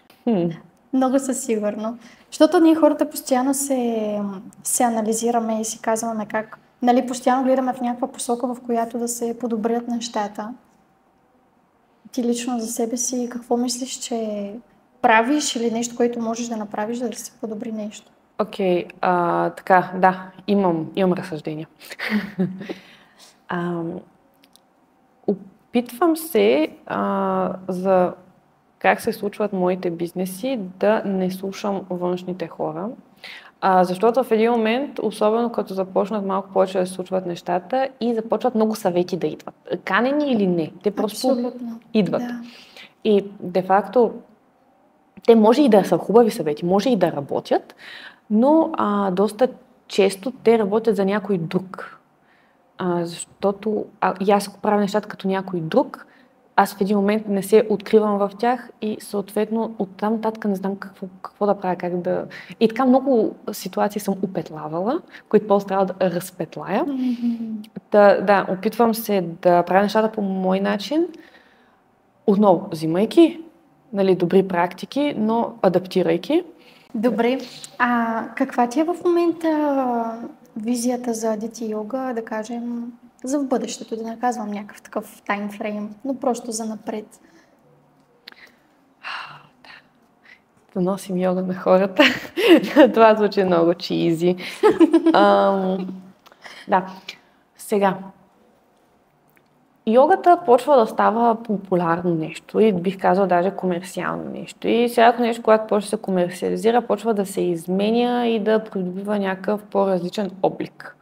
Много със сигурно. Защото ние хората постоянно се анализираме и си казваме как, нали, постоянно гледаме в някаква посока, в която да се подобрят нещата. Ти лично за себе си какво мислиш, че правиш или нещо, което можеш да направиш, да се подобри нещо? Окей, така, да, имам разсъждения. Опитвам се за как се случват моите бизнеси да не слушам външните хора. Защото в един момент, особено като започнат малко повече да се случват нещата и започват много съвети да идват. Канени или не, те просто идват. Да. И де-факто те може и да са хубави съвети, може и да работят, но доста често те работят за някой друг. Защото и аз ако правя нещата като някой друг, аз в един момент не се откривам в тях и съответно оттам нататък не знам какво да правя, как да... И така много ситуации съм упетлавала, които после трябва да разпетлая. Да, опитвам се да правя нещата по мой начин, отново взимайки добри практики, но адаптирайки. Добре. Каква ти е в момента визията за Aditi Yoga, да кажем, за в бъдещето, да не казвам някакъв такъв таймфрейм, но просто за напред? Да носим йога на хората. Това звучи много чизи. Да. Сега. Йогата почва да става популярно нещо и бих казала даже комерциално нещо. И всяко нещо, което почва да се комерциализира, почва да се изменя и да придобива някакъв по-различен облик.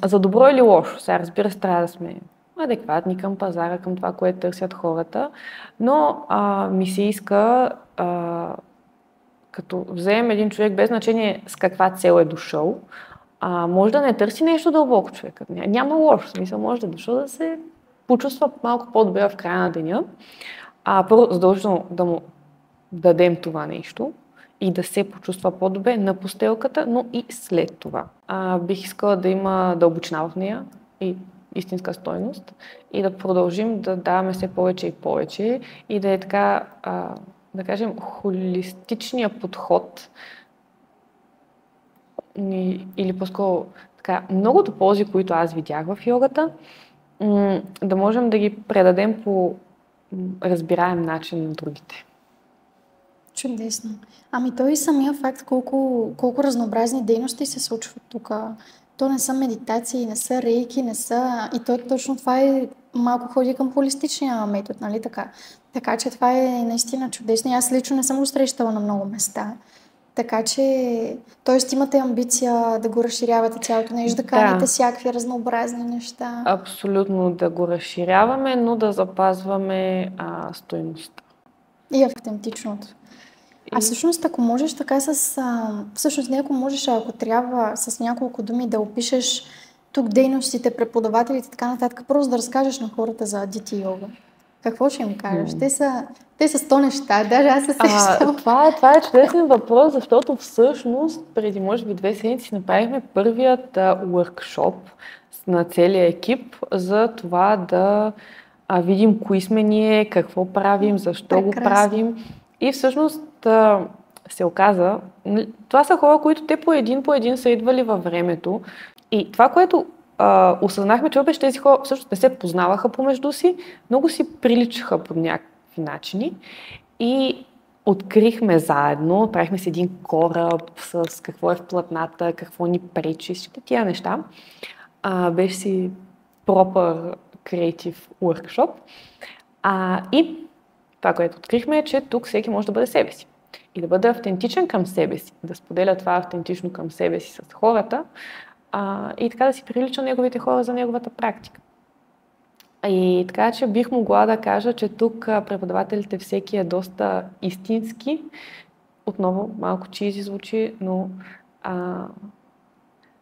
За добро или лошо. Сега разбира се, трябва да сме адекватни към пазара, към това, което търсят хората, но ми се иска, като вземем един човек, без значение с каква цел е дошъл, може да не търси нещо дълбоко човекът. Няма лошо смисъл, може да е дошъл да се почувства малко по-добре в края на деня. Първо, задължително да му дадем това нещо и да се почувства по-добре на постелката, но и след това. Бих искала да има дълбочина в нея и истинска стойност и да продължим да даваме все повече и повече и да е така, да кажем, холистичният подход или по-скоро така, многото ползи, които аз видях в йогата, да можем да ги предадем по разбираем начин на другите. Чудесно. Той и самия факт колко разнообразни дейности се случват тук. То не са медитации, не са рейки, не са... И точно това е малко ходи към холистичния метод, нали така? Така че това е наистина чудесно. Аз лично не съм го срещала на много места. Така че, т.е. имате амбиция да го разширявате цялото нещо, да каните всякакви разнообразни неща. Абсолютно да го разширяваме, но да запазваме стойността. И автентичното. А всъщност, ако можеш така всъщност не ако можеш, ако трябва с няколко думи да опишеш тук дейностите, преподавателите и така нататък, просто да разкажеш на хората за DT йога. Какво ще им кажеш? Те са 100 неща, даже аз се сещам. Това е чудесен въпрос, защото всъщност преди може би 2 седмици направихме първият workshop на целия екип за това да видим кои сме ние, какво правим, защо го правим. И всъщност се оказа, това са хора, които те по един са идвали във времето. И това, което осъзнахме, че обаче тези хора всъщност не се познаваха помежду си, много си приличаха по някакви начини и открихме заедно, правихме си един кораб с какво е в платната, какво ни пречи, всички тия неща. Беше си proper creative workshop. И това, което открихме е, че тук всеки може да бъде себе си и да бъде автентичен към себе си, да споделя това автентично към себе си с хората и така да си прилича неговите хора за неговата практика. И така, че бих могла да кажа, че тук преподавателите всеки е доста истински. Отново малко чизи звучи, но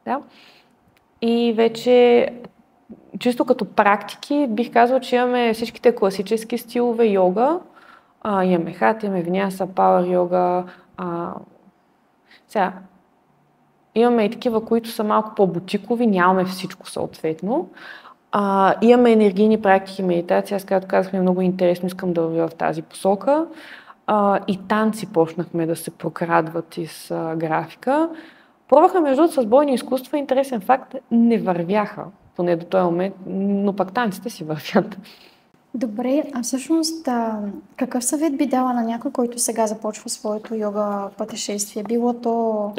да. И вече чисто като практики бих казала, че имаме всичките класически стилове йога. Имаме хат, имаме виняса, пауър йога. Сега, имаме и такива, които са малко по-бутикови, нямаме всичко съответно. Имаме енергийни практики, медитация, аз както казах, ми е много интересно, искам да вървя в тази посока. И танци почнахме да се прокрадват из графика. Пробвахме между с бойни изкуства, интересен факт, не вървяха, поне до този момент, но пак танците си вървят. Добре, а всъщност какъв съвет би дала на някой, който сега започва своето йога пътешествие? Било то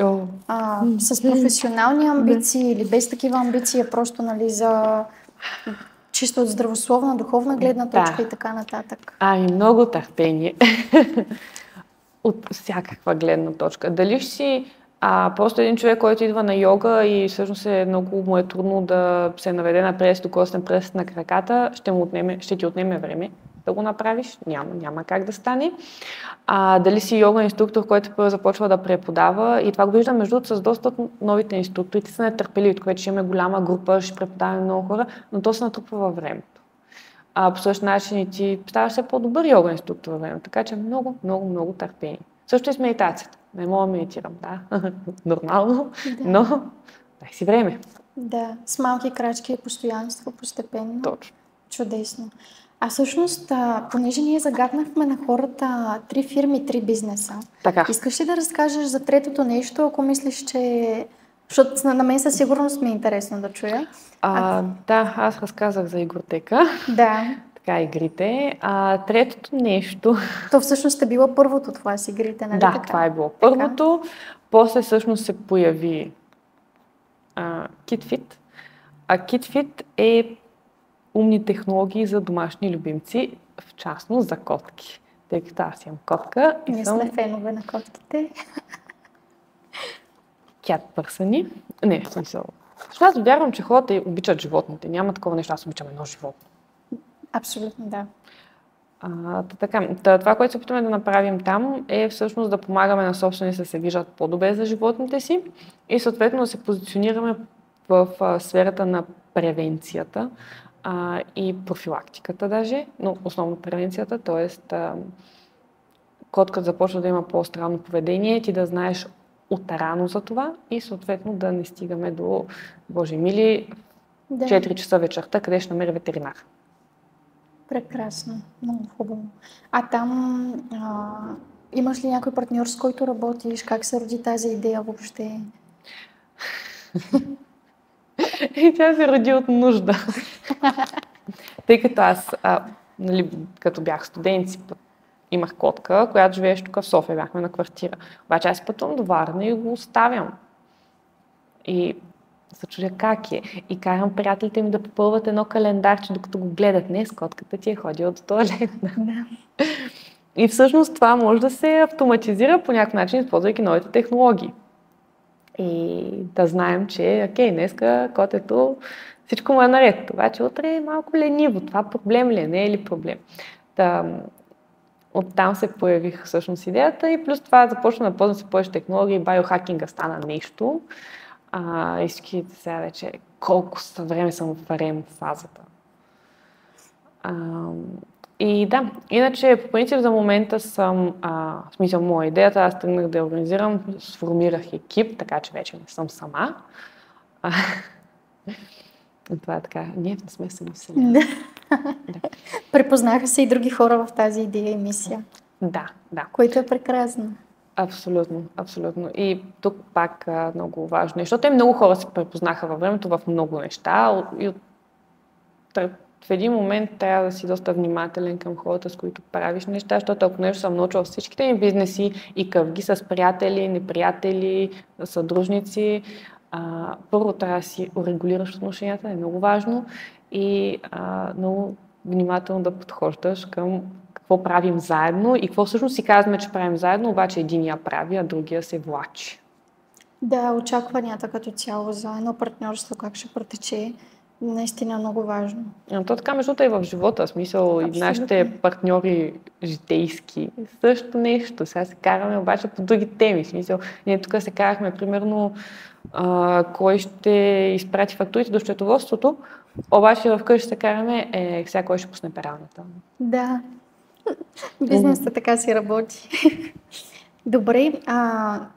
с професионални амбиции или без такива амбиции, просто нали, за чисто от здравословна, духовна гледна точка и така нататък? Много търпение. От всякаква гледна точка. Дали ще си просто един човек, който идва на йога и всъщност много му е трудно да се наведе на прес до костен пръст на краката, ще ти отнеме време да го направиш. Няма как да стане. Дали си йога инструктор, който първо започва да преподава, и това го виждам между с доста от новите инструктори. Те са нетърпеливи, което ще имаме голяма група, ще преподаваме много хора, но то се натрупва във времето. По същия начин и ти ставаш все по-добър йога инструктор във времето. Така че много търпение. Също и с медитацията. Не мога да медитирам, да. Нормално, но дай си време. Да, с малки крачки и постоянство, постепенно. Точно. Чудесно. А всъщност, понеже ние загаднахме на хората 3 фирми, 3 бизнеса. Така. Искаш ли да разкажеш за третото нещо, ако мислиш, че... Защото на мен със сигурност ми е интересно да чуя. Да, аз разказах за игротека. Да. Така, игрите. Третото нещо... То всъщност е било първото това с игрите, нали така? Да, това е било първото. После всъщност се появи KitFit. KitFit е умни технологии за домашни любимци, в частност за котки. Тъй като аз имам котка. Ние сме фенове на котките. Cat person. Не, в смисъл. Защото аз вярвам, че хората обичат животните. Няма такова нещо, аз обичам едно животно. Абсолютно, да. Това, което се опитваме да направим там, е всъщност да помагаме на собствениците да се виждат по-добре за животните си и съответно да се позиционираме в сферата на превенцията и профилактиката даже, но основно превенцията, т.е. котката започва да има по-странно поведение, ти да знаеш от рано за това и съответно да не стигаме до, Боже мили, 4 часа вечерта, къде ще намери ветеринар. Прекрасно, много хубаво. Там имаш ли някой партньор, с който работиш? Как се роди тази идея въобще? Тя се роди от нужда. Тъй като аз, като бях студент, имах котка, която живееше тук в София, бяхме на квартира. Обаче аз пътувам до Варна и го оставям. И се чудя как е. И карам приятелите ми да попълват едно календарче, докато го гледат. Днес котката ти е ходила до тоалетна. Да. И всъщност това може да се автоматизира по някакъв начин, използвайки новите технологии. И да знаем, че днеска котето всичко му е наред. Обаче утре е малко лениво. Това проблем ли е? Не е ли проблем? Оттам се появих всъщност идеята и плюс това започна да ползвам се повече технологии, биохакинга стана нещо. И всички сега вече колко време съм в REM фазата. И да, иначе по принцип за момента съм, в смисъл моя идеята, аз тръгнах да я организирам, сформирах екип, така че вече не съм сама. Това е така, ние не сме сами вселени. Да. Препознаха се и други хора в тази идея и мисия. Да. Което е прекрасно. Абсолютно. И тук пак много важно, защото те много хора се препознаха във времето в много неща и в един момент трябва да си доста внимателен към хората, с които правиш неща, защото ако нещо съм научила всичките ми бизнеси и къвги с приятели, неприятели, съдружници, първо трябва да си урегулираш отношенията, е много важно и много внимателно да подхождаш към какво правим заедно и какво всъщност си казваме, че правим заедно, обаче единия прави, а другия се влачи. Да, очакванията като цяло за едно партньорство, как ще протече, наистина много важно. То така между и в живота, в смисъл и нашите партньори житейски. Също нещо. Сега се караме обаче по други теми. В смисъл, ние тук се карахме примерно кой ще изпрати фактурите до счетоводството, обаче вкъщи се караме сега кой ще пусне пералнята. Да. Бизнесът така си работи. Добре,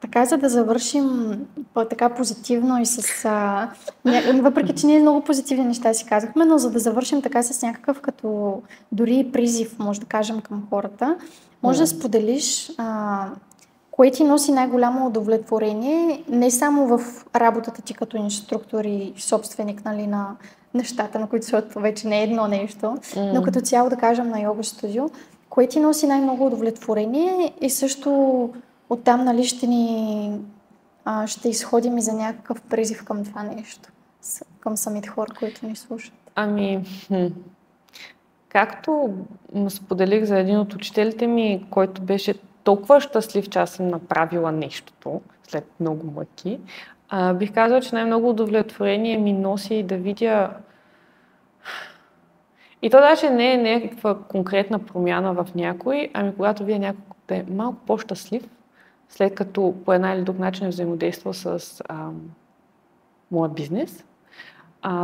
така за да завършим така позитивно и с... въпреки, че ние много позитивни неща си казахме, но за да завършим така с някакъв като дори призив, може да кажем, към хората, може да споделиш кое ти носи най-голямо удовлетворение, не само в работата ти като инструктор и собственик, нали, на нещата, на които вече не е едно нещо, но като цяло да кажем на йога студио, кое ти носи най-много удовлетворение и също оттам, нали, ще изходим и за някакъв призив към това нещо, към самите хора, които ни слушат. Както споделих за един от учителите ми, който беше толкова щастлив, че аз съм направила нещото след много мъки, бих казала, че най-много удовлетворение ми носи да видя. И то даже не е някаква конкретна промяна в някой, ами когато вие някой да е малко по-щастлив, след като по една или друг начин е взаимодействал с моя бизнес,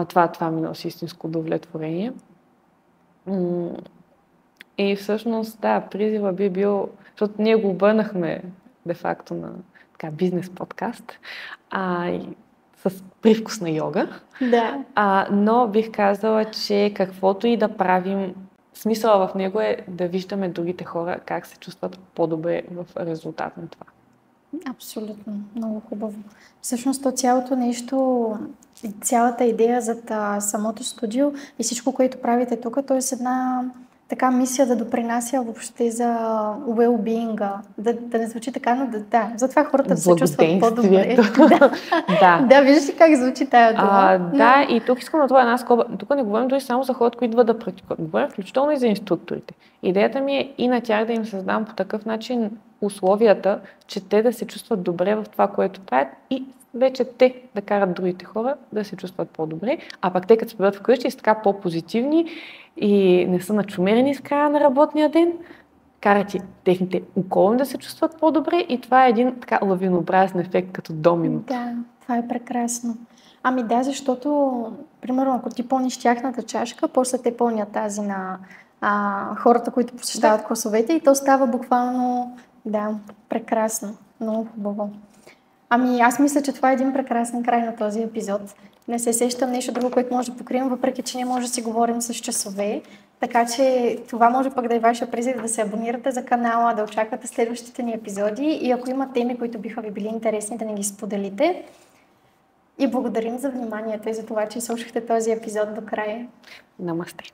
това ми носи истинско удовлетворение. И всъщност, да, призива би бил, защото ние го обърнахме де-факто на бизнес подкаст, с привкус на йога. Да. Но бих казала, че каквото и да правим, смисъла в него е да виждаме другите хора как се чувстват по-добре в резултат на това. Абсолютно. Много хубаво. Всъщност то цялото нещо, цялата идея за самото студио и всичко, което правите тук, то е с една така мисия да допринася въобще за well-being-а. Да не звучи така, но затова хората да се чувстват по-добре. Да, виждаш ли как звучи тая дума? Да, и тук искам да това една скоба. Тук не говорим дори само за хората, които идват да практикуват. Говорим включително и за инструкторите. Идеята ми е и на тях да им създам по такъв начин условията, че те да се чувстват добре в това, което правят и вече те да карат другите хора да се чувстват по-добре, а пък те като се бъдат вкъщи са така по-позитивни и не са начумерени в края на работния ден, карат и техните околни да се чувстват по-добре и това е един така лавинообразен ефект като домино. Да, това е прекрасно. Защото, примерно, ако ти пълниш тяхната чашка, после те пълнят тази на хората, които посещават класовете и то става буквално, прекрасно, много хубаво. Аз мисля, че това е един прекрасен край на този епизод. Не се сещам нещо друго, което може да покрием, въпреки че не може да си говорим с часове. Така че това може пък да е ваша призив да се абонирате за канала, да очаквате следващите ни епизоди и ако има теми, които биха ви били интересни, да не ги споделите. И благодарим за вниманието и за това, че слушахте този епизод до края. Намасте!